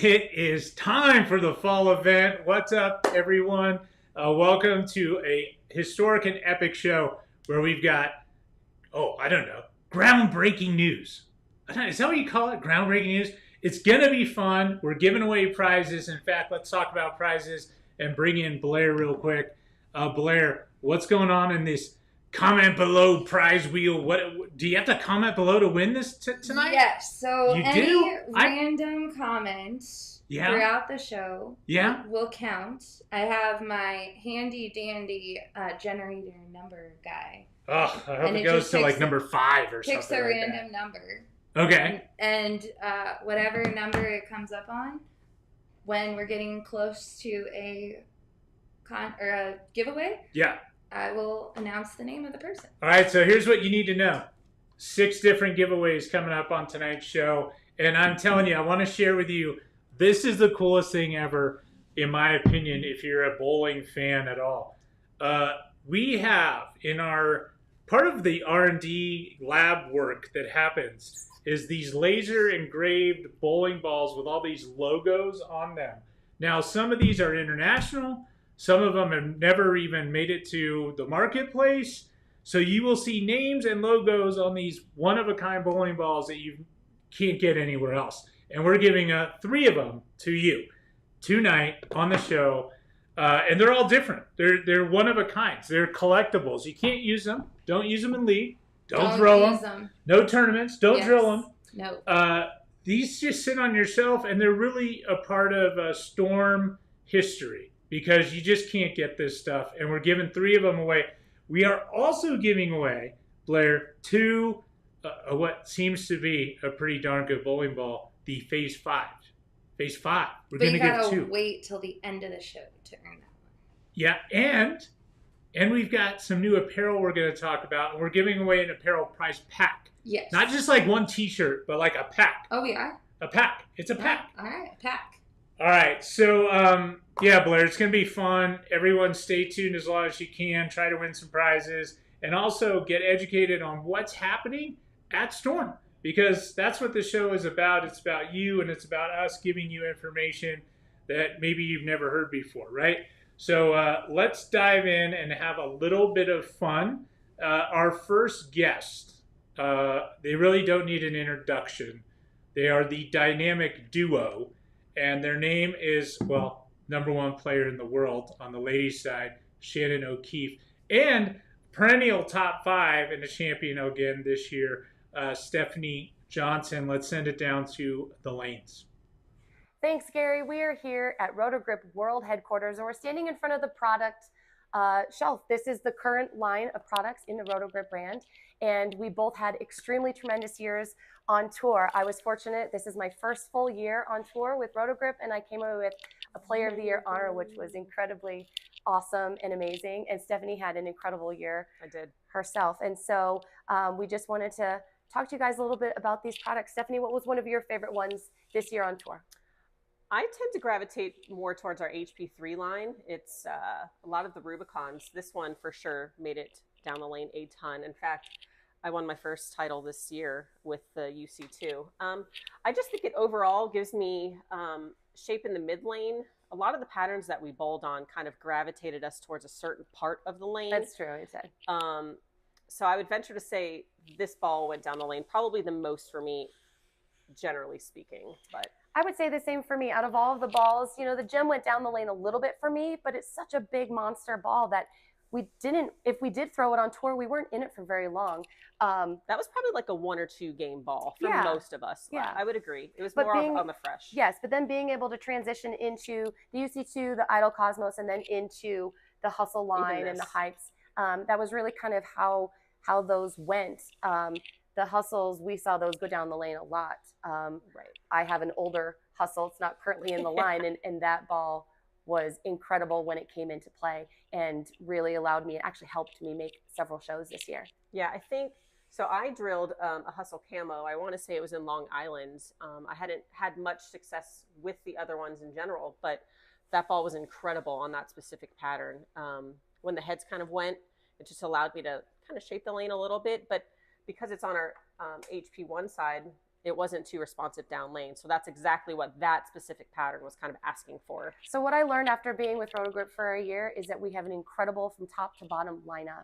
It is time for the fall event. What's up, everyone? Welcome to a historic and epic show where we've got, I don't know, groundbreaking news. Is that what you call it? Groundbreaking news? It's going to be fun. We're giving away prizes. In fact, let's talk about prizes and bring in Blair real quick. Blair, what's going on in this comment below prize wheel? What do you have to comment below to win this tonight? Yes. So you any do? random comment throughout the show will count. I have my handy dandy generator number guy. Oh, I hope it goes to like number 5 or something. Picks a random number. Okay. And whatever number it comes up on, when we're getting close to a giveaway, I will announce the name of the person. All right, so here's what you need to know. 6 different giveaways coming up on tonight's show. And I'm telling you, I want to share with you, this is the coolest thing ever, in my opinion, if you're a bowling fan at all. We have in our, part of the R&D lab work that happens is these laser engraved bowling balls with all these logos on them. Now, some of these are international. Some of them have never even made it to the marketplace. So you will see names and logos on these one-of-a-kind bowling balls that you can't get anywhere else. And we're giving 3 of them to you tonight on the show. And they're all different. They're one-of-a-kinds. They're collectibles. You can't use them. Don't use them in league. Don't throw them. No tournaments. Don't drill them. No. These just sit on your shelf, and they're really a part of Storm history, because you just can't get this stuff. And we're giving 3 of them away. We are also giving away, Blair, 2, what seems to be a pretty darn good bowling ball, the Phase 5. Phase 5. We're going to give 2. But you gotta wait till the end of the show to earn that one. Yeah, and we've got some new apparel we're going to talk about. And we're giving away an apparel prize pack. Yes. Not just like one t-shirt, but like a pack. Oh, we are? A pack. It's a pack. All right, a pack. All right, so Blair, it's going to be fun. Everyone stay tuned as long as you can. Try to win some prizes. And also get educated on what's happening at Storm, because that's what the show is about. It's about you, and it's about us giving you information that maybe you've never heard before, right? So let's dive in and have a little bit of fun. Our first guest, they really don't need an introduction. They are the dynamic duo. And their name is, well, #1 player in the world on the ladies' side, Shannon O'Keefe. And perennial top 5 and the champion again this year, Stephanie Johnson. Let's send it down to the lanes. Thanks, Gary. We are here at Rotogrip World Headquarters, and we're standing in front of the product shelf. This is the current line of products in the Rotogrip brand, and we both had extremely tremendous years on tour. I was fortunate. This is my first full year on tour with Rotogrip, and I came away with a Player of the Year honor, which was incredibly awesome and amazing. And Stephanie had an incredible year. I did. Herself. And so we just wanted to talk to you guys a little bit about these products. Stephanie, what was one of your favorite ones this year on tour? I tend to gravitate more towards our HP3 line. It's a lot of the Rubicons. This one for sure made it down the lane a ton. In fact, I won my first title this year with the UC2. I just think it overall gives me shape in the mid lane. A lot of the patterns that we bowled on kind of gravitated us towards a certain part of the lane. That's true, I said. So I would venture to say this ball went down the lane probably the most for me, generally speaking. But I would say the same for me. Out of all of the balls, you know, the gem went down the lane a little bit for me, but it's such a big monster ball that if we did throw it on tour, we weren't in it for very long. That was probably like a 1 or 2 game ball for most of us. Yeah, I would agree. It was more on the fresh. Yes, but then being able to transition into the UC2, the Idol Cosmos, and then into the Hustle line and the Hypes, that was really kind of how those went. The Hustles, we saw those go down the lane a lot. Right. I have an older Hustle. It's not currently in the line, and that ball was incredible when it came into play and really allowed me, it actually helped me make several shows this year. Yeah, I think, so I drilled a Hustle Camo. I want to say it was in Long Island. I hadn't had much success with the other ones in general, but that ball was incredible on that specific pattern. When the heads kind of went, it just allowed me to kind of shape the lane a little bit, but because it's on our HP1 side, it wasn't too responsive down lane. So that's exactly what that specific pattern was kind of asking for. So what I learned after being with Rotogrip for a year is that we have an incredible from top to bottom lineup.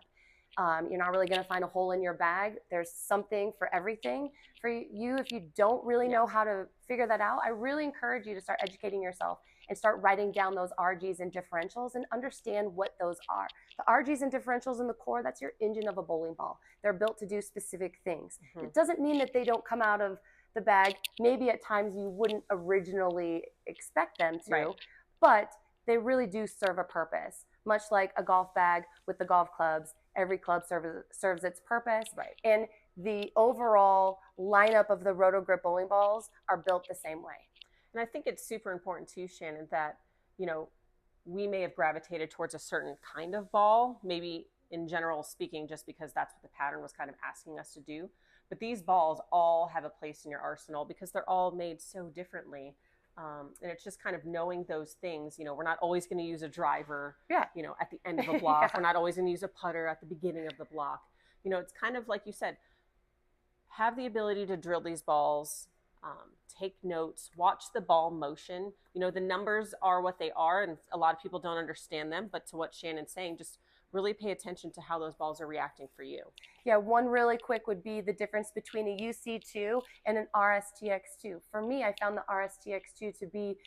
You're not really going to find a hole in your bag. There's something for everything for you. If you don't really know how to figure that out, I really encourage you to start educating yourself and start writing down those RGs and differentials and understand what those are. The RGs and differentials in the core, that's your engine of a bowling ball. They're built to do specific things. It doesn't mean that they don't come out of the bag. Maybe at times you wouldn't originally expect them to, but they really do serve a purpose. Much like a golf bag with the golf clubs, every club serves its purpose. And the overall lineup of the Rotogrip bowling balls are built the same way. And I think it's super important too, Shannon, that, you know, we may have gravitated towards a certain kind of ball, maybe in general speaking, just because that's what the pattern was kind of asking us to do. But these balls all have a place in your arsenal because they're all made so differently. And it's just kind of knowing those things. You know, we're not always going to use a driver, you know, at the end of a block. We're not always going to use a putter at the beginning of the block. You know, it's kind of like you said, have the ability to drill these balls, take notes, watch the ball motion. You know, the numbers are what they are, and a lot of people don't understand them. But to what Shannon's saying, just really pay attention to how those balls are reacting for you. Yeah, one really quick would be the difference between a UC2 and an RSTX2. For me, I found the RSTX2 to be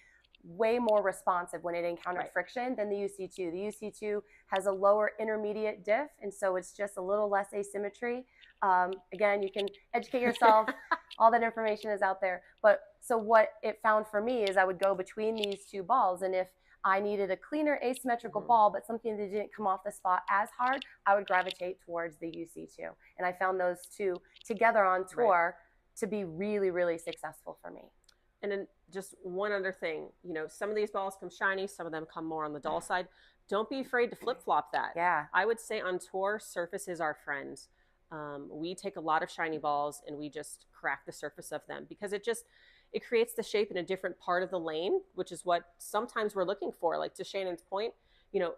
way more responsive when it encountered friction than the UC2. The UC2 has a lower intermediate diff, and so it's just a little less asymmetry. Again, you can educate yourself. All that information is out there. But so what it found for me is I would go between these two balls, and if I needed a cleaner asymmetrical ball, but something that didn't come off the spot as hard, I would gravitate towards the UC2. And I found those two together on tour to be really, really successful for me. And then just one other thing, you know, some of these balls come shiny, some of them come more on the dull side. Don't be afraid to flip-flop that. Yeah. I would say on tour, surface is our friend. We take a lot of shiny balls and we just crack the surface of them because it creates the shape in a different part of the lane, which is what sometimes we're looking for. Like to Shannon's point, you know,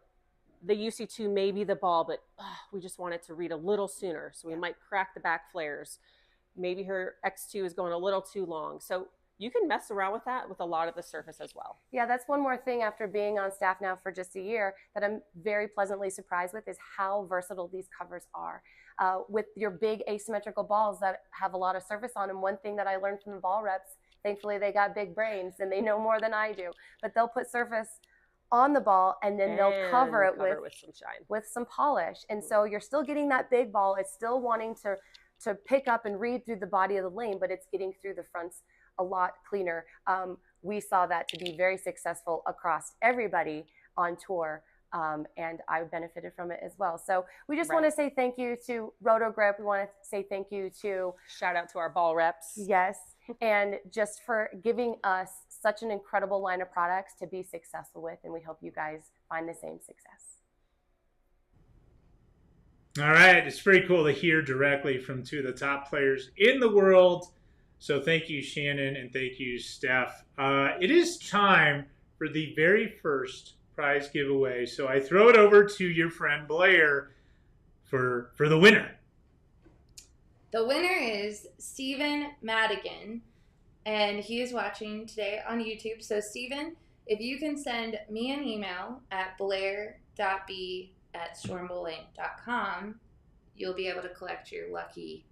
the UC2 may be the ball, but we just want it to read a little sooner. So we might crack the back flares. Maybe her X2 is going a little too long. So you can mess around with that with a lot of the surface as well. Yeah, that's one more thing after being on staff now for just a year that I'm very pleasantly surprised with is how versatile these covers are. With your big asymmetrical balls that have a lot of surface on them, one thing that I learned from the ball reps, thankfully they got big brains and they know more than I do, but they'll put surface on the ball and then they'll cover it with some shine, with some polish. And so you're still getting that big ball. It's still wanting to pick up and read through the body of the lane, but it's getting through the fronts a lot cleaner. We saw that to be very successful across everybody on tour. And I benefited from it as well. So we just want to say thank you to Rotogrip. We want to say thank you to shout out to our ball reps. Yes. And just for giving us such an incredible line of products to be successful with. And we hope you guys find the same success. All right. It's pretty cool to hear directly from two of the top players in the world. So thank you, Shannon, and thank you, Steph. It is time for the very first prize giveaway. So I throw it over to your friend Blair for the winner. The winner is Steven Madigan, and he is watching today on YouTube. So Steven, if you can send me an email at blair.b@stormbowling.com, you'll be able to collect your lucky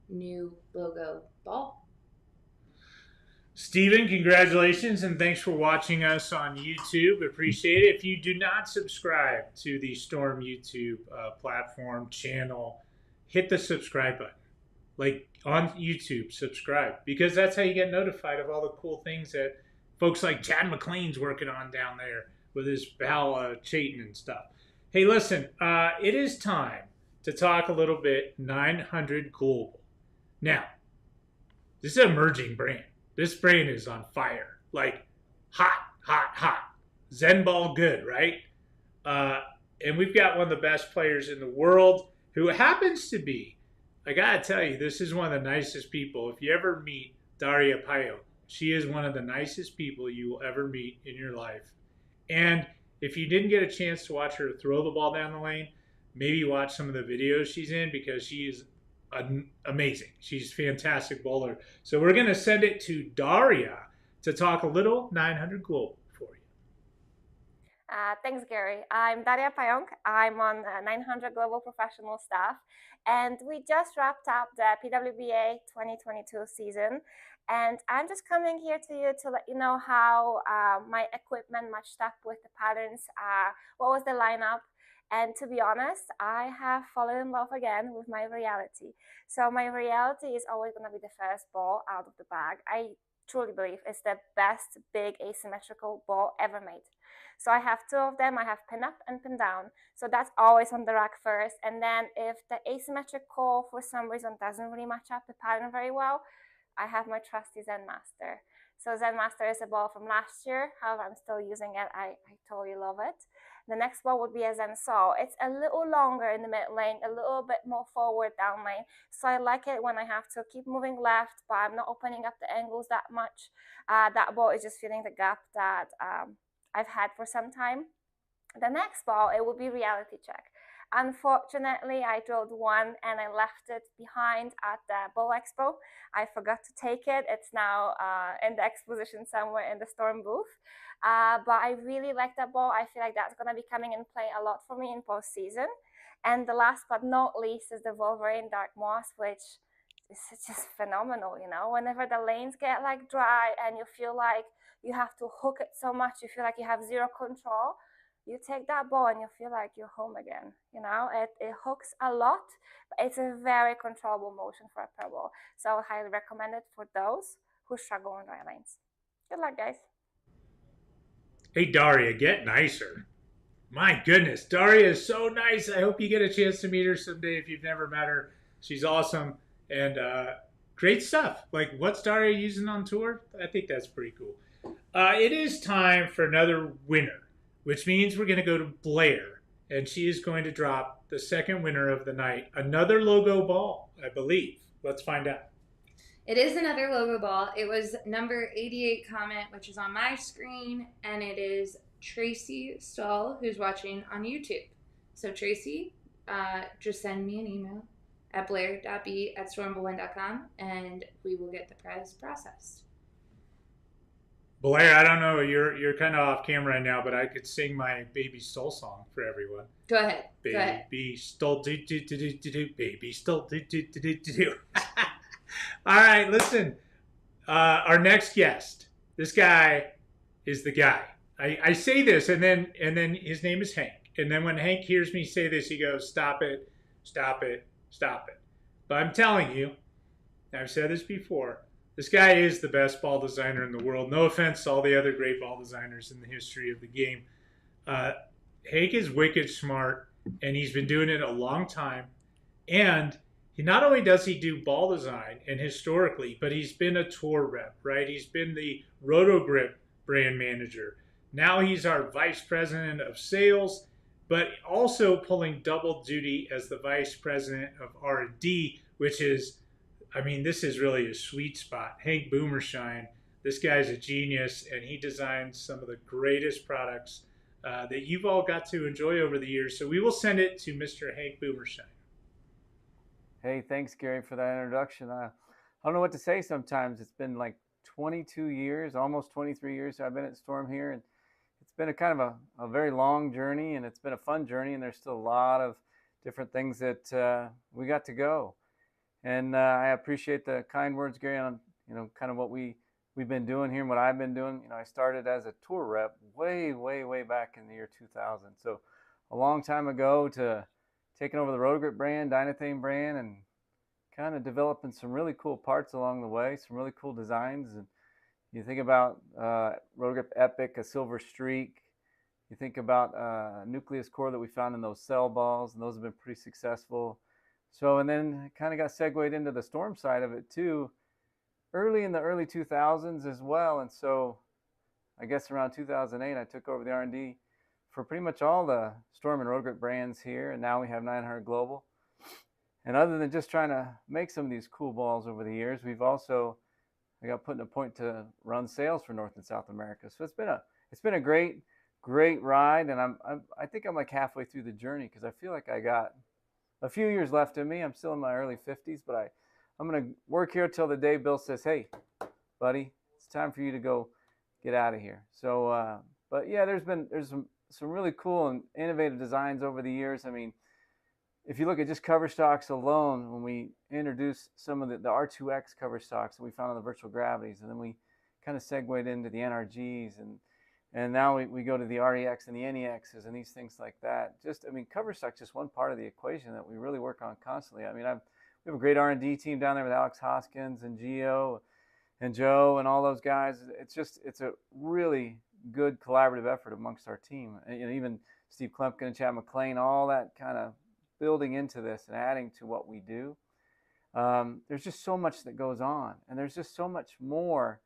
new logo ball. Steven, congratulations, and thanks for watching us on YouTube. Appreciate it. If you do not subscribe to the Storm YouTube platform channel, hit the subscribe button. Like on YouTube, subscribe, because that's how you get notified of all the cool things that folks like Chad McLean's working on down there with his pal Chayton and stuff. Hey, listen, it is time to talk a little bit 900 Global. Now, this is an emerging brand. This brand is on fire, like hot, hot, hot. Zen ball good, right? And we've got one of the best players in the world who happens to be, I gotta tell you, this is one of the nicest people. If you ever meet Daria Payo, she is one of the nicest people you will ever meet in your life. And if you didn't get a chance to watch her throw the ball down the lane, maybe watch some of the videos she's in, because she is amazing. She's a fantastic bowler. So we're going to send it to Daria to talk a little 900 Global for you. Thanks, Gary. I'm Daria Payong. I'm on 900 Global Professional staff, and we just wrapped up the PWBA 2022 season. And I'm just coming here to you to let you know how my equipment matched up with the patterns, what was the lineup. And to be honest, I have fallen in love again with my reality. So my reality is always going to be the first ball out of the bag. I truly believe it's the best big asymmetrical ball ever made. So I have two of them. I have pin up and pin down. So that's always on the rack first. And then if the asymmetric core for some reason doesn't really match up the pattern very well, I have my trusty Zen Master. So Zen Master is a ball from last year. However, I'm still using it. I totally love it. The next ball would be a Zen Saw. It's a little longer in the mid lane, a little bit more forward down lane. So I like it when I have to keep moving left, but I'm not opening up the angles that much. That ball is just filling the gap that I've had for some time. The next ball, it would be Reality Check. Unfortunately, I drilled one and I left it behind at the Bowl Expo. I forgot to take it. It's now in the exposition somewhere in the Storm booth. But I really like that ball. I feel like that's going to be coming in play a lot for me in postseason. And the last but not least is the Wolverine Dark Moss, which is just phenomenal, you know. Whenever the lanes get like dry and you feel like you have to hook it so much, you feel like you have zero control, you take that ball and you feel like you're home again, you know. It hooks a lot, but it's a very controllable motion for a pro ball. So I highly recommend it for those who struggle on dry lanes. Good luck, guys. Hey, Daria, get nicer. My goodness, Daria is so nice. I hope you get a chance to meet her someday if you've never met her. She's awesome and great stuff. Like, what's Daria using on tour? I think that's pretty cool. It is time for another winner, which means we're going to go to Blair, and she is going to drop the second winner of the night, another logo ball, I believe. Let's find out. It is another logo ball. It was number 88 comment, which is on my screen, and it is Tracy Stahl, who's watching on YouTube. So Tracy, just send me an email at blair.b@stormbowling.com, and we will get the prize processed. Blair, I don't know, you're kind of off camera right now, but I could sing my Baby Stole song for everyone. Go ahead. Baby Stole, do do do do do do. Baby Stole, do do do do do. All right, listen. Our next guest. This guy is the guy. I say this, and then his name is Hank. And then when Hank hears me say this, he goes, "Stop it, stop it, stop it." But I'm telling you, I've said this before. This guy is the best ball designer in the world. No offense to all the other great ball designers in the history of the game. Hank is wicked smart, and he's been doing it a long time. And he not only does he do ball design and historically, but he's been a tour rep, right? He's been the Rotogrip brand manager. Now he's our vice president of sales, but also pulling double duty as the vice president of R&D, which is, I mean, this is really a sweet spot. Hank Boomershine, this guy's a genius, and he designs some of the greatest products that you've all got to enjoy over the years. So we will send it to Mr. Hank Boomershine. Hey, thanks, Gary, for that introduction. I don't know what to say sometimes. It's been like 22 years, almost 23 years I've been at Storm here, and it's been a kind of a very long journey, and it's been a fun journey, and there's still a lot of different things that we got to go. And I appreciate the kind words, Gary, on kind of what we've been doing here and what I've been doing. I started as a tour rep way back in the year 2000. So a long time ago to taking over the Rotogrip brand, Dynathane brand, and kind of developing some really cool parts along the way, some really cool designs. And you think about Rotogrip Epic, a silver streak. You think about nucleus core that we found in those cell balls, and those have been pretty successful. So, and then kind of got segued into the Storm side of it too, early in the early 2000s as well. And so I guess around 2008, I took over the R&D for pretty much all the Storm and Rotogrip brands here. And now we have 900 Global. And other than just trying to make some of these cool balls over the years, we've also, I got put in a point to run sales for North and South America. So it's been a great ride. And I think I'm like halfway through the journey because I feel like I got a few years left in me. I'm still in my early 50s, but I'm going to work here till the day Bill says, hey, buddy, it's time for you to go get out of here. So, but yeah, there's some really cool and innovative designs over the years. I mean, if you look at just cover stocks alone, when we introduced some of the R2X cover stocks that we found on the virtual gravities, and then we kind of segued into the NRGs, and now we go to the REX and the NEXs and these things like that. I mean, cover stock's just one part of the equation that we really work on constantly. I mean, we have a great R&D team down there with Alex Hoskins and Gio and Joe and all those guys. It's a really good collaborative effort amongst our team. And, even Steve Klempkin and Chad McLean, all that kind of building into this and adding to what we do. There's just so much that goes on, and there's just so much more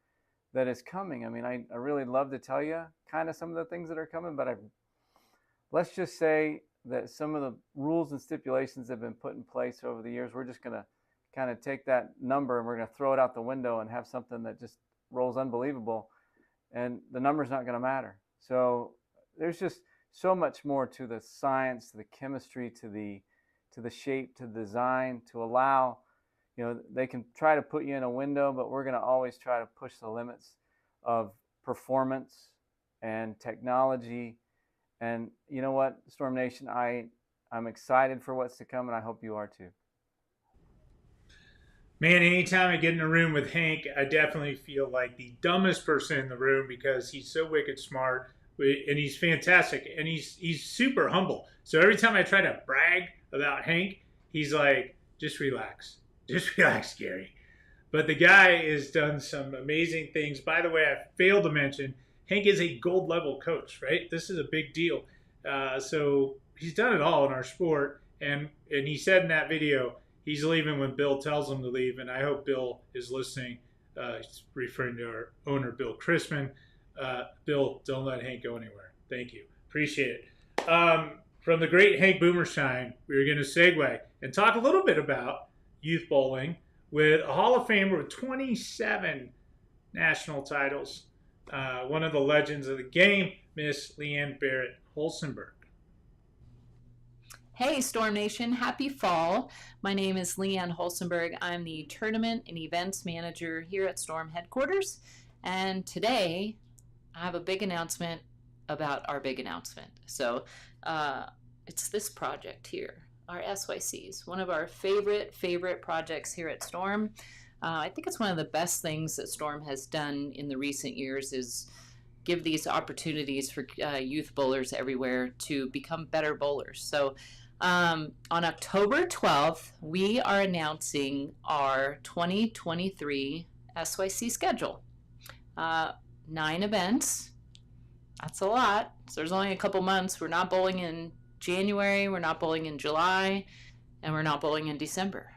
that is coming. I mean, I really love to tell you kind of some of the things that are coming, but let's just say that some of the rules and stipulations that have been put in place over the years, we're just going to kind of take that number and we're going to throw it out the window and have something that just rolls unbelievable, and the number's not going to matter. So there's just so much more to the science, to the chemistry, to the shape, to the design, to allow, they can try to put you in a window, but we're going to always try to push the limits of performance and technology. And you know what, Storm Nation, I'm excited for what's to come, and I hope you are too. Man, anytime I get in a room with Hank, I definitely feel like the dumbest person in the room because he's so wicked smart, and he's fantastic, and he's super humble. So every time I try to brag about Hank, he's like, just relax, Gary. But the guy has done some amazing things. By the way, I failed to mention, Hank is a gold level coach, right? This is a big deal. So he's done it all in our sport. And he said in that video, he's leaving when Bill tells him to leave. And I hope Bill is listening. He's referring to our owner, Bill Chrisman. Bill, don't let Hank go anywhere. Thank you. Appreciate it. From the great Hank Boomerstein, we're going to segue and talk a little bit about youth bowling with a Hall of Famer with 27 national titles. One of the legends of the game, Miss Leanne Barrett Holsenberg. Hey, Storm Nation. Happy fall. My name is Leanne Holsenberg. I'm the Tournament and Events Manager here at Storm Headquarters. And today, I have a big announcement about our big announcement. So it's this project here, our SYCs, one of our favorite projects here at Storm. I think it's one of the best things that Storm has done in the recent years is give these opportunities for youth bowlers everywhere to become better bowlers. So on October 12th, we are announcing our 2023 SYC schedule. 9 events. That's a lot. So there's only a couple months. We're not bowling in January, we're not bowling in July, and we're not bowling in December.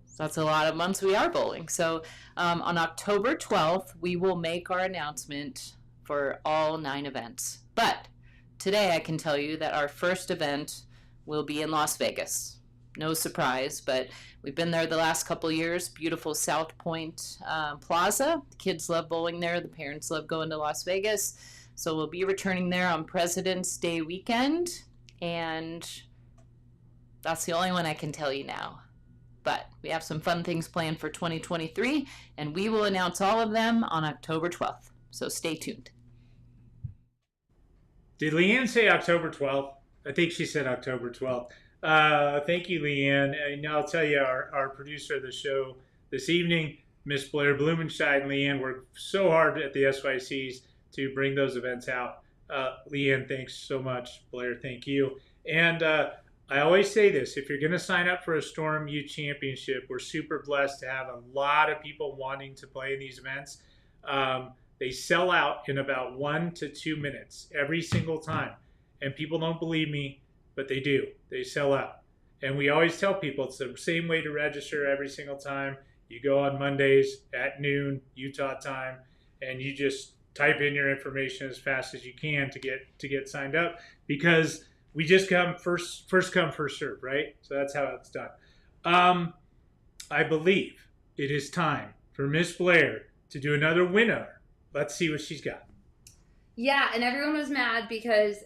So that's a lot of months we are bowling. So on October 12th, we will make our announcement for all 9 events. But today I can tell you that our first event will be in Las Vegas. No surprise, but we've been there the last couple of years. Beautiful South Point Plaza. The kids love bowling there. The parents love going to Las Vegas. So we'll be returning there on President's Day weekend. And that's the only one I can tell you now. But we have some fun things planned for 2023, and we will announce all of them on October 12th. So stay tuned. Did Leanne say October 12th? I think she said October 12th. Thank you, Leanne. And I'll tell you, our producer of the show this evening, Miss Blair Blumenscheid, and Leanne worked so hard at the SYCs to bring those events out. Leanne, thanks so much. Blair, thank you. And I always say this, if you're going to sign up for a Storm Youth Championship, we're super blessed to have a lot of people wanting to play in these events. They sell out in about 1 to 2 minutes every single time. And people don't believe me, but they do. They sell out. And we always tell people it's the same way to register every single time. You go on Mondays at noon, Utah time, and you just type in your information as fast as you can to get signed up, because we just come first come, first serve, right? So that's how it's done. I believe it is time for Miss Blair to do another winner. Let's see what she's got. Yeah, and everyone was mad because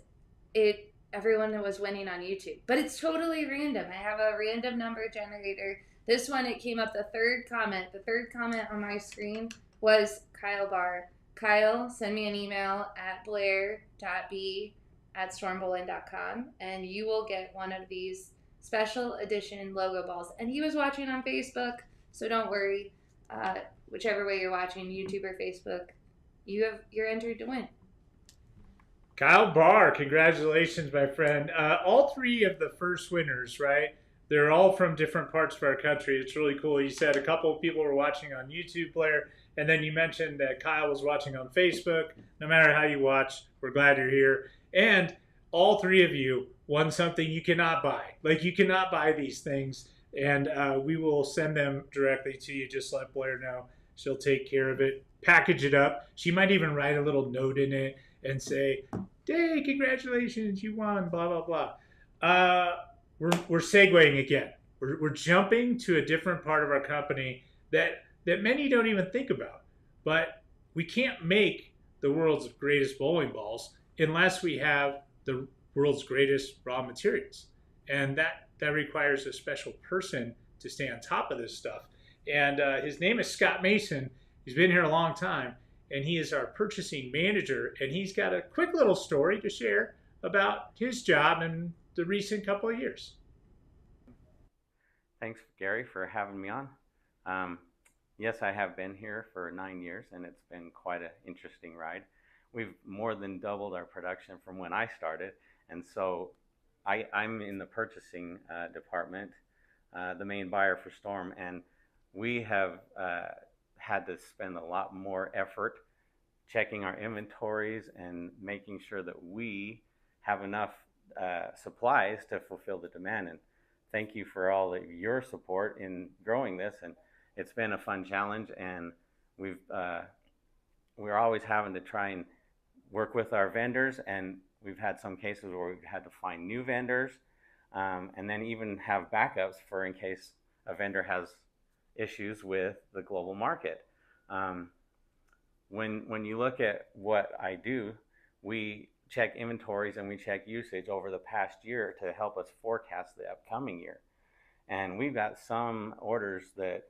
everyone that was winning on YouTube. But it's totally random. I have a random number generator. This one, it came up the third comment. The third comment on my screen was Kyle Barr. Kyle, send me an email at blair.b@stormbowling.com and you will get one of these special edition logo balls. And he was watching on Facebook, so don't worry. Whichever way you're watching, YouTube or Facebook, you're entered to win. Kyle Barr, congratulations, my friend. All three of the first winners, right? They're all from different parts of our country. It's really cool. You said a couple of people were watching on YouTube, Blair, and then you mentioned that Kyle was watching on Facebook. No matter how you watch, we're glad you're here. And all three of you won something you cannot buy. Like, you cannot buy these things, and we will send them directly to you. Just let Blair know. She'll take care of it, package it up. She might even write a little note in it and say, "Hey, congratulations, you won, blah, blah, blah." We're segueing again. We're jumping to a different part of our company that many don't even think about. But we can't make the world's greatest bowling balls unless we have the world's greatest raw materials. And that requires a special person to stay on top of this stuff. And his name is Scott Mason. He's been here a long time, and he is our purchasing manager. And he's got a quick little story to share about his job in the recent couple of years. Thanks, Gary, for having me on. Yes, I have been here for 9 years, and it's been quite an interesting ride. We've more than doubled our production from when I started, and so I'm in the purchasing department, the main buyer for Storm, and we have had to spend a lot more effort checking our inventories and making sure that we have enough supplies to fulfill the demand. And thank you for all of your support in growing this. And it's been a fun challenge, and we're always having to try and work with our vendors, and we've had some cases where we've had to find new vendors, and then even have backups for in case a vendor has issues with the global market. When you look at what I do, we check inventories and we check usage over the past year to help us forecast the upcoming year. And we've got some orders that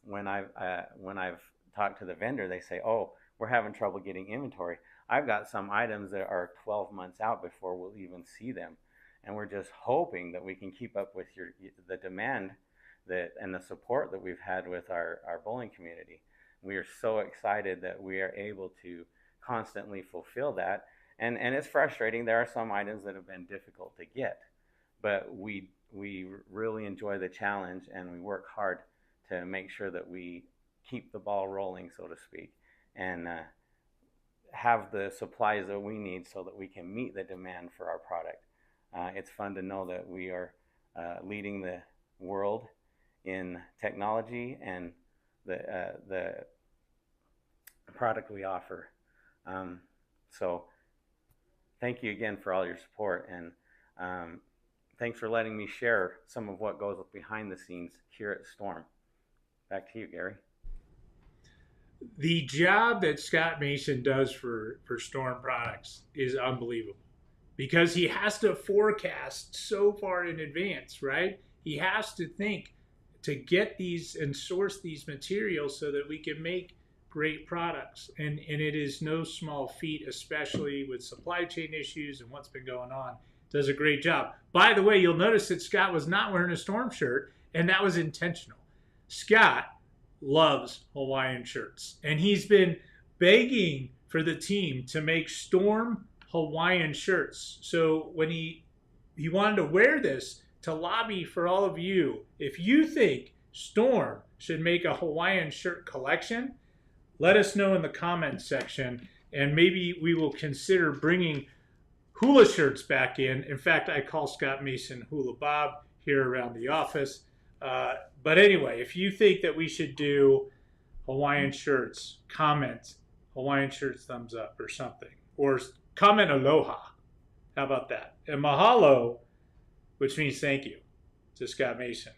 when I've talked to the vendor, they say, "Oh, we're having trouble getting inventory." I've got some items that are 12 months out before we'll even see them, and we're just hoping that we can keep up with the demand and the support that we've had with our bowling community. We are so excited that we are able to constantly fulfill that, and it's frustrating. There are some items that have been difficult to get, but we really enjoy the challenge, and we work hard to make sure that we keep the ball rolling, so to speak, and have the supplies that we need so that we can meet the demand for our product. It's fun to know that we are leading the world in technology and the product we offer. So thank you again for all your support, and thanks for letting me share some of what goes behind the scenes here at Storm. Back to you, Gary. The job that Scott Mason does for Storm Products is unbelievable, because he has to forecast so far in advance, right? He has to think to get these and source these materials so that we can make great products. And it is no small feat, especially with supply chain issues and what's been going on. Does a great job. By the way, you'll notice that Scott was not wearing a Storm shirt, and that was intentional. Scott loves Hawaiian shirts, and he's been begging for the team to make Storm Hawaiian shirts. So when he wanted to wear this to lobby for all of you, if you think Storm should make a Hawaiian shirt collection, let us know in the comments section, and maybe we will consider bringing hula shirts back in. In fact, I call Scott Mason Hula Bob here around the office. But anyway, if you think that we should do Hawaiian shirts, comment Hawaiian shirts thumbs up or something. Or comment aloha. How about that? And mahalo, which means thank you, to Scott Mason.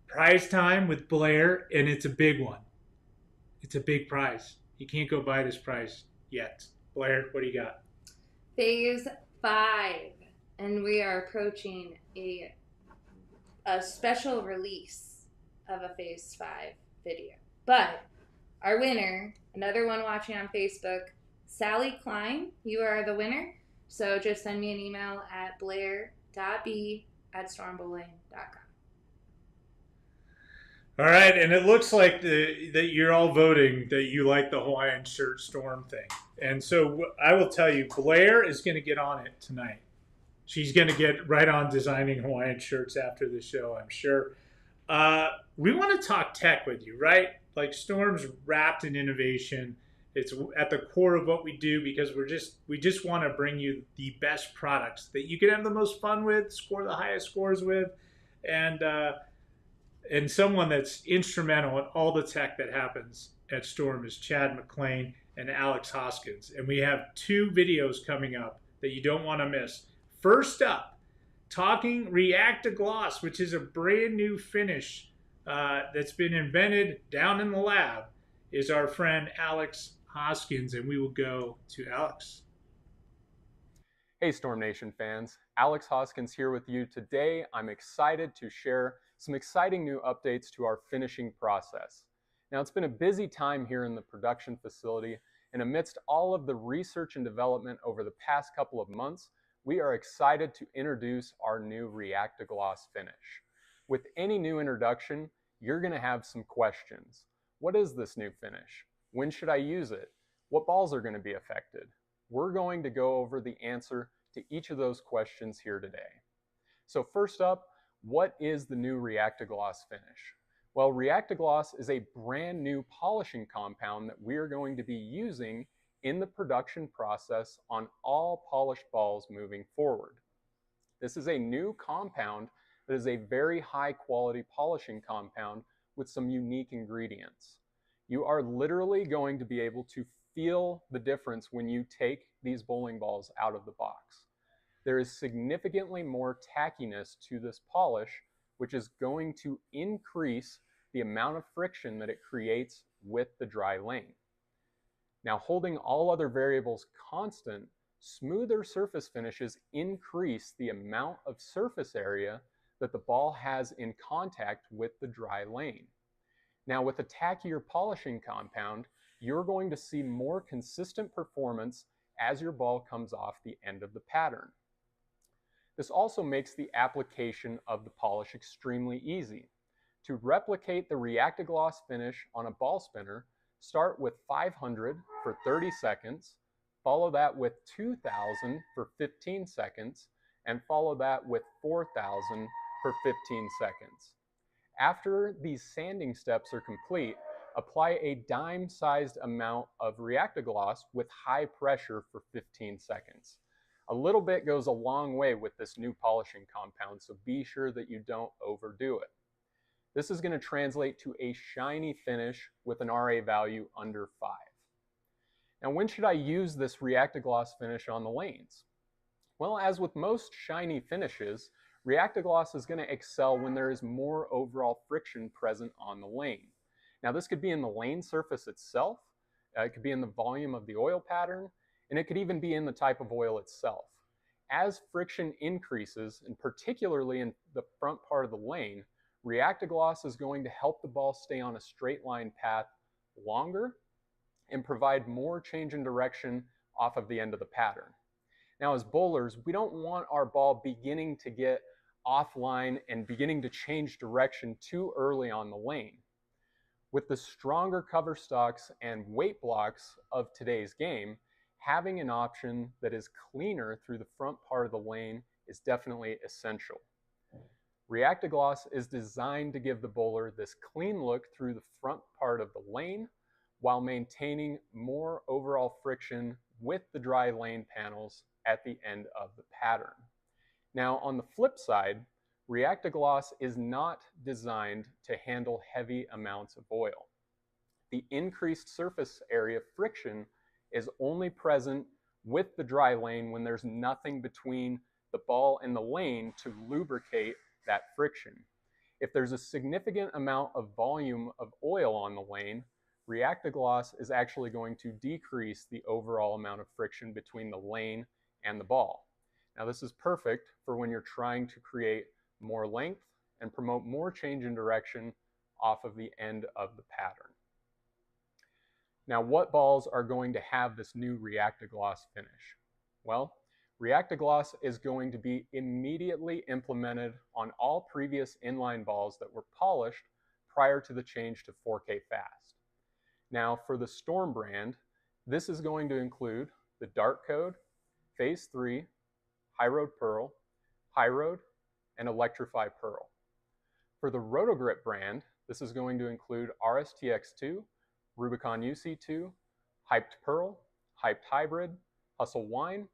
Prize time with Blair, and it's a big one. It's a big prize. You can't go buy this prize yet. Blair, what do you got? Phase 5, and we are approaching a special release of a Phase 5 video. But our winner, another one watching on Facebook, Sally Klein, you are the winner. So just send me an email at blair.b@stormbowling.com. All right, and it looks like that you're all voting that you like the Hawaiian shirt storm thing. And so I will tell you, Blair is going to get on it tonight. She's going to get right on designing Hawaiian shirts after the show, I'm sure. We want to talk tech with you, right? Like Storm's wrapped in innovation. It's at the core of what we do because we just want to bring you the best products that you can have the most fun with, score the highest scores with, and someone that's instrumental in all the tech that happens at Storm is Chad McLean and Alex Hoskins. And we have 2 videos coming up that you don't want to miss. First up, talking React to Gloss, which is a brand new finish that's been invented down in the lab, is our friend Alex Hoskins, and we will go to Alex. Hey Storm Nation fans, Alex Hoskins here with you. Today I'm excited to share some exciting new updates to our finishing process. Now it's been a busy time here in the production facility, and amidst all of the research and development over the past couple of months, we are excited to introduce our new React to Gloss finish. With any new introduction, you're going to have some questions. What is this new finish? When should I use it? What balls are going to be affected? We're going to go over the answer to each of those questions here today. So first up, what is the new React to Gloss finish? Well, React to Gloss is a brand new polishing compound that we are going to be using in the production process on all polished balls moving forward. This is a new compound that is a very high quality polishing compound with some unique ingredients. You are literally going to be able to feel the difference when you take these bowling balls out of the box. There is significantly more tackiness to this polish, which is going to increase the amount of friction that it creates with the dry lane. Now, holding all other variables constant, smoother surface finishes increase the amount of surface area that the ball has in contact with the dry lane. Now, with a tackier polishing compound, you're going to see more consistent performance as your ball comes off the end of the pattern. This also makes the application of the polish extremely easy. To replicate the React to Gloss finish on a ball spinner, start with 500 for 30 seconds, follow that with 2000 for 15 seconds, and follow that with 4000 for 15 seconds. After these sanding steps are complete, apply a dime-sized amount of React to Gloss with high pressure for 15 seconds. A little bit goes a long way with this new polishing compound, so be sure that you don't overdo it. This is going to translate to a shiny finish with an RA value under 5. Now, when should I use this React to Gloss finish on the lanes? Well, as with most shiny finishes, React to Gloss is going to excel when there is more overall friction present on the lane. Now, this could be in the lane surface itself, it could be in the volume of the oil pattern, and it could even be in the type of oil itself. As friction increases, and particularly in the front part of the lane, React to Gloss is going to help the ball stay on a straight line path longer and provide more change in direction off of the end of the pattern. Now, as bowlers, we don't want our ball beginning to get offline and beginning to change direction too early on the lane. With the stronger cover stocks and weight blocks of today's game, having an option that is cleaner through the front part of the lane is definitely essential. React to Gloss is designed to give the bowler this clean look through the front part of the lane while maintaining more overall friction with the dry lane panels at the end of the pattern. Now, on the flip side, React to Gloss is not designed to handle heavy amounts of oil. The increased surface area friction is only present with the dry lane when there's nothing between the ball and the lane to lubricate that friction. If there's a significant amount of volume of oil on the lane, React to Gloss is actually going to decrease the overall amount of friction between the lane and the ball. Now this is perfect for when you're trying to create more length and promote more change in direction off of the end of the pattern. Now, what balls are going to have this new React-to-Gloss finish? Well, React-to-Gloss is going to be immediately implemented on all previous inline balls that were polished prior to the change to 4K Fast. Now, for the Storm brand, this is going to include the Dark Code, Phase 3, High Road Pearl, High Road, and Electrify Pearl. For the Rotogrip brand, this is going to include RSTX2, Rubicon UC2, Hyped Pearl, Hyped Hybrid, Hustle Wine,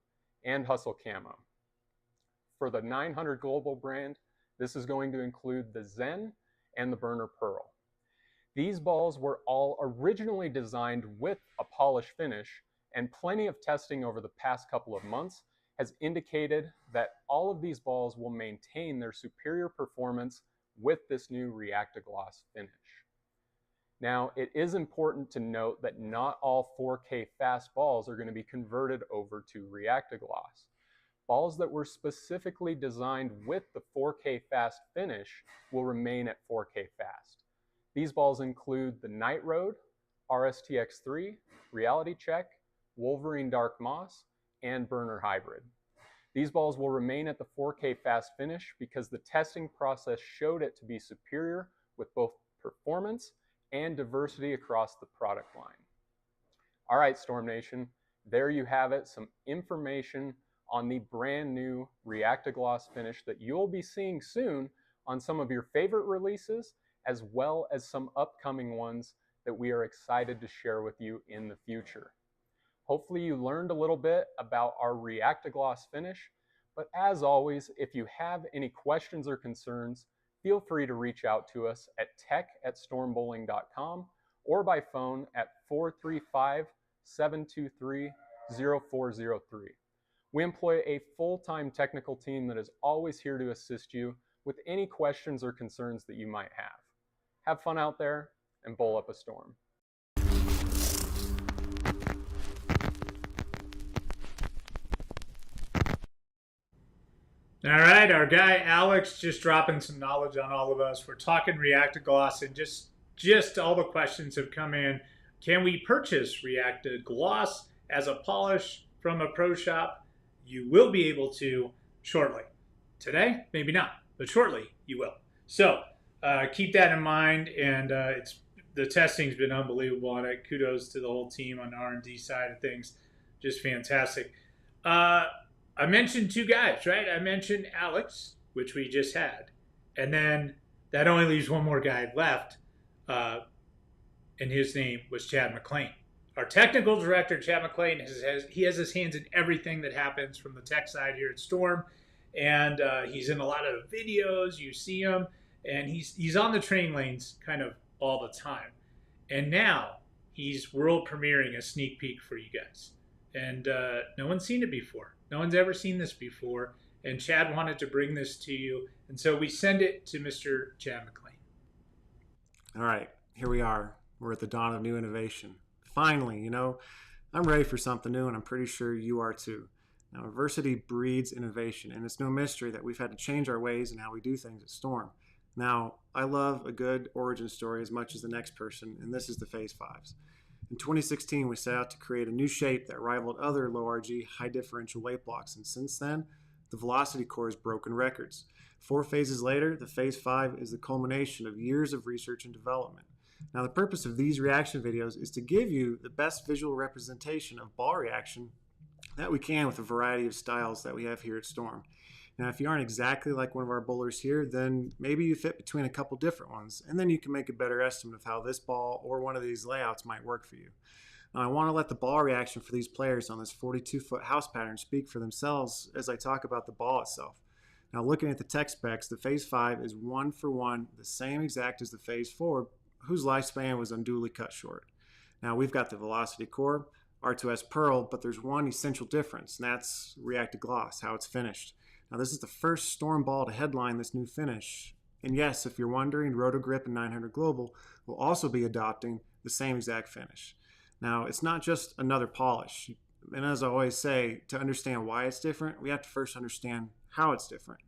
and Hustle Camo. For the 900 Global brand, this is going to include the Zen and the Burner Pearl. These balls were all originally designed with a polished finish, and plenty of testing over the past couple of months has indicated that all of these balls will maintain their superior performance with this new React-to-Gloss finish. Now, it is important to note that not all 4K Fast balls are going to be converted over to React-to-Gloss. Balls that were specifically designed with the 4K Fast finish will remain at 4K Fast. These balls include the Night Road, RSTX3, Reality Check, Wolverine Dark Moss, and Burner Hybrid. These balls will remain at the 4K Fast finish because the testing process showed it to be superior with both performance and diversity across the product line. All right, Storm Nation, there you have it, some information on the brand new React-to-Gloss finish that you'll be seeing soon on some of your favorite releases, as well as some upcoming ones that we are excited to share with you in the future. Hopefully you learned a little bit about our React-to-Gloss finish, but as always, if you have any questions or concerns, feel free to reach out to us at tech@stormbowling.com or by phone at 435-723-0403. We employ a full-time technical team that is always here to assist you with any questions or concerns that you might have. Have fun out there and bowl up a storm. All right, our guy Alex just dropping some knowledge on all of us. We're talking React-to-Gloss, and just all the questions have come in. Can we purchase React-to-Gloss as a polish from a pro shop? You will be able to shortly. Today, maybe not, but shortly you will. So keep that in mind, and the testing's been unbelievable on it. Kudos to the whole team on the R&D side of things. Just fantastic. I mentioned two guys, right? I mentioned Alex, which we just had. And then that only leaves one more guy left. And his name was Chad McLean. Our technical director, Chad McLean, he has his hands in everything that happens from the tech side here at Storm. And he's in a lot of videos. You see him. And he's on the train lanes kind of all the time. And now he's world premiering a sneak peek for you guys. And no one's seen it before. No one's ever seen this before, and Chad wanted to bring this to you, and so we send it to Mr. Chad McLean. All right, here we are. We're at the dawn of new innovation. Finally, I'm ready for something new, and I'm pretty sure you are too. Now, adversity breeds innovation, and it's no mystery that we've had to change our ways and how we do things at Storm. Now, I love a good origin story as much as the next person, and this is the Phase 5s. In 2016, we set out to create a new shape that rivaled other low RG high differential weight blocks, and since then, the Velocity Core has broken records. 4 phases later, the Phase 5 is the culmination of years of research and development. Now, the purpose of these reaction videos is to give you the best visual representation of ball reaction that we can with a variety of styles that we have here at Storm. Now, if you aren't exactly like one of our bowlers here, then maybe you fit between a couple different ones, and then you can make a better estimate of how this ball or one of these layouts might work for you. Now, I want to let the ball reaction for these players on this 42-foot house pattern speak for themselves as I talk about the ball itself. Now, looking at the tech specs, the Phase 5 is 1 for 1, the same exact as the Phase 4, whose lifespan was unduly cut short. Now, we've got the Velocity Core, R2S Pearl, but there's one essential difference, and that's React-to-Gloss, how it's finished. Now, this is the first Storm ball to headline this new finish. And yes, if you're wondering, Rotogrip and 900 Global will also be adopting the same exact finish. Now, it's not just another polish. And as I always say, to understand why it's different, we have to first understand how it's different.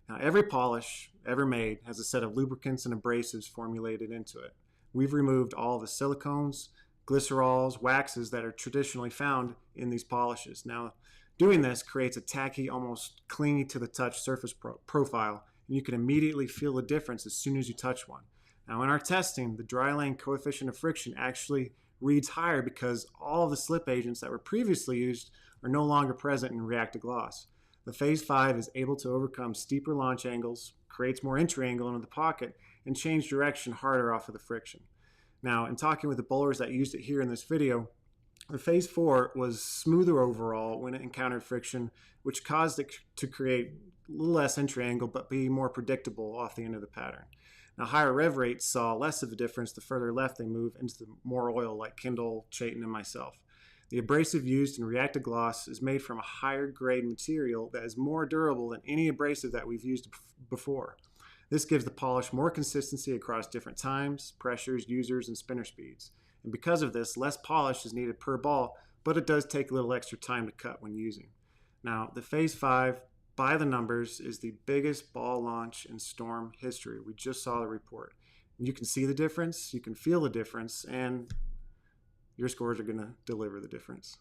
Now, every polish ever made has a set of lubricants and abrasives formulated into it. We've removed all the silicones, glycerols, waxes that are traditionally found in these polishes. Now, doing this creates a tacky, almost clingy to the touch surface profile, and you can immediately feel the difference as soon as you touch one. Now, in our testing, the dry laying coefficient of friction actually reads higher because all of the slip agents that were previously used are no longer present in React-to-Gloss. The Phase 5 is able to overcome steeper launch angles, creates more entry angle into the pocket, and change direction harder off of the friction. Now, in talking with the bowlers that used it here in this video, the Phase 4 was smoother overall when it encountered friction, which caused it to create a little less entry angle but be more predictable off the end of the pattern. Now, higher rev rates saw less of a difference the further left they move into the more oil like Kendall, Chayton, and myself. The abrasive used in React-to-Gloss is made from a higher grade material that is more durable than any abrasive that we've used before. This gives the polish more consistency across different times, pressures, users, and spinner speeds. And because of this, less polish is needed per ball, but it does take a little extra time to cut when using. Now, the Phase 5, by the numbers, is the biggest ball launch in Storm history. We just saw the report. You can see the difference, you can feel the difference, and your scores are going to deliver the difference.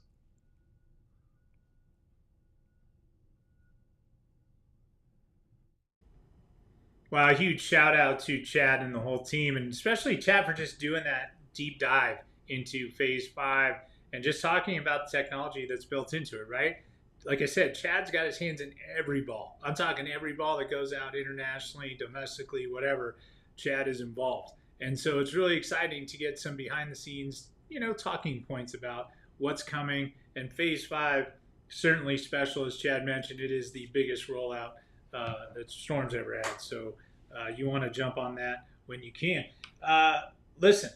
Wow, a huge shout out to Chad and the whole team, and especially Chad for just doing that deep dive into Phase 5 and just talking about the technology that's built into it, right? Like I said, Chad's got his hands in every ball. I'm talking every ball that goes out internationally, domestically, whatever. Chad is involved. And so it's really exciting to get some behind the scenes, talking points about what's coming. And Phase 5, certainly special, as Chad mentioned. It is the biggest rollout that Storm's ever had. So you want to jump on that when you can. Listen,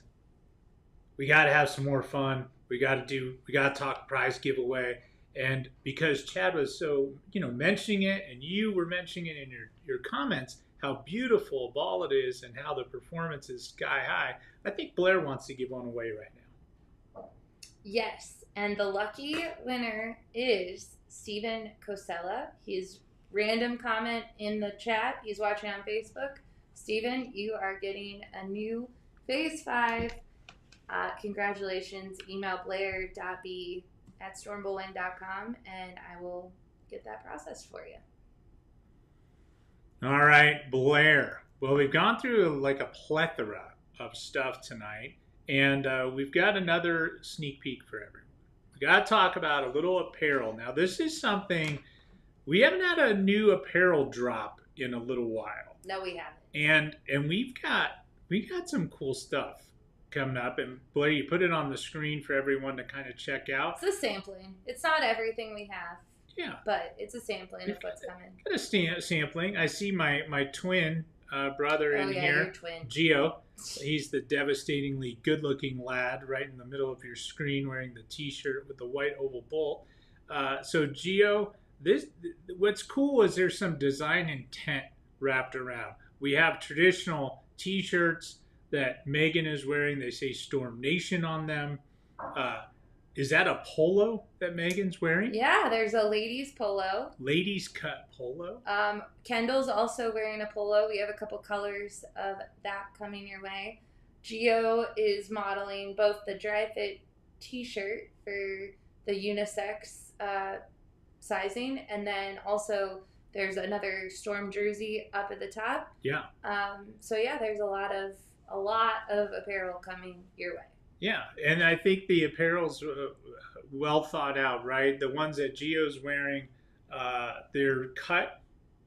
we got to have some more fun. We got to talk prize giveaway. And because Chad was so, mentioning it, and you were mentioning it in your comments, how beautiful a ball it is and how the performance is sky high, I think Blair wants to give one away right now. Yes, and the lucky winner is Steven Cosella. His random comment in the chat. He's watching on Facebook. Steven, you are getting a new Phase 5. Congratulations. Email blair.b@stormbowling.com and I will get that processed for you. All right, Blair. Well, we've gone through like a plethora of stuff tonight, and we've got another sneak peek for everyone. We got to talk about a little apparel. Now, this is something we haven't had a new apparel drop in a little while. No, we haven't. And we got some cool stuff coming up. And Blair, you put it on the screen for everyone to kind of check out. It's a sampling. It's not everything we have. Yeah. But it's a sampling of what's coming. Got a sampling. I see my twin brother in here. Your twin. Gio. He's the devastatingly good-looking lad right in the middle of your screen wearing the T-shirt with the white oval bolt. So Gio, what's cool is there's some design intent wrapped around. We have traditional T-shirts that Megan is wearing. They say Storm Nation on them. Is that a polo that Megan's wearing? Yeah, there's a ladies polo. Ladies cut polo? Kendall's also wearing a polo. We have a couple colors of that coming your way. Gio is modeling both the dry fit t-shirt for the unisex sizing, and then also there's another Storm jersey up at the top. Yeah. So yeah, there's a lot of apparel coming your way. Yeah, and I think the apparel's well thought out, right? The ones that Gio's wearing, they're cut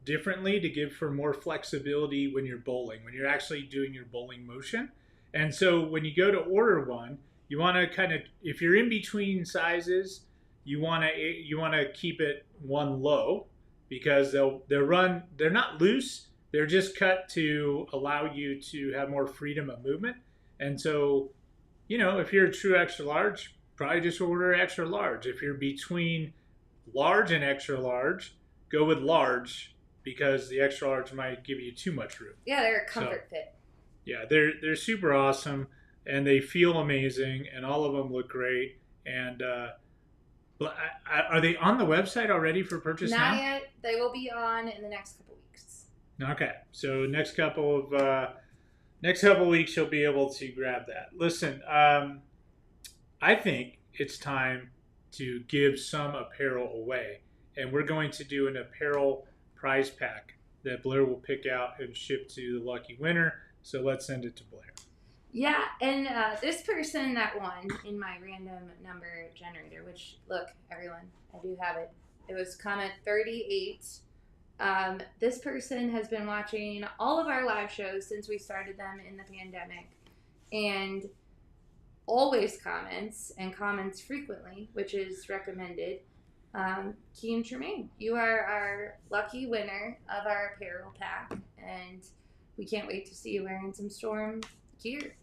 differently to give for more flexibility when you're bowling, when you're actually doing your bowling motion. And so when you go to order one, you want to kind of, if you're in between sizes, you want to keep it one low, because they're not loose, they're just cut to allow you to have more freedom of movement. And so, if you're a true extra large, probably just order extra large. If you're between large and extra large, go with large, because the extra large might give you too much room. Yeah, they're a comfort fit. Yeah, they're super awesome, and they feel amazing, and all of them look great. And Well, are they on the website already for purchase Not now? yet. They will be on in the next couple weeks. Okay, so next couple of weeks you'll be able to grab that. Listen, I think it's time to give some apparel away, and we're going to do an apparel prize pack that Blair will pick out and ship to the lucky winner. So let's send it to Blair. Yeah, and this person that won in my random number generator, which, look, everyone, I do have it. It was comment 38. This person has been watching all of our live shows since we started them in the pandemic and always comments frequently, which is recommended. Keen Tremaine, you are our lucky winner of our apparel pack, and we can't wait to see you wearing some Storm gear.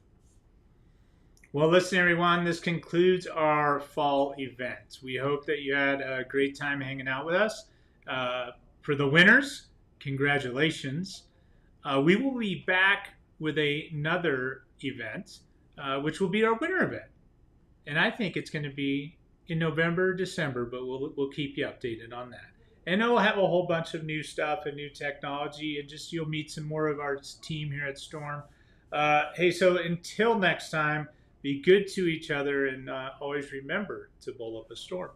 Well, listen, everyone, this concludes our fall event. We hope that you had a great time hanging out with us. For the winners, congratulations. We will be back with another event, which will be our winter event. And I think it's going to be in November, December, but we'll keep you updated on that. And we'll have a whole bunch of new stuff and new technology, and just you'll meet some more of our team here at Storm. Hey, so until next time, be good to each other, and always remember to bowl up a storm.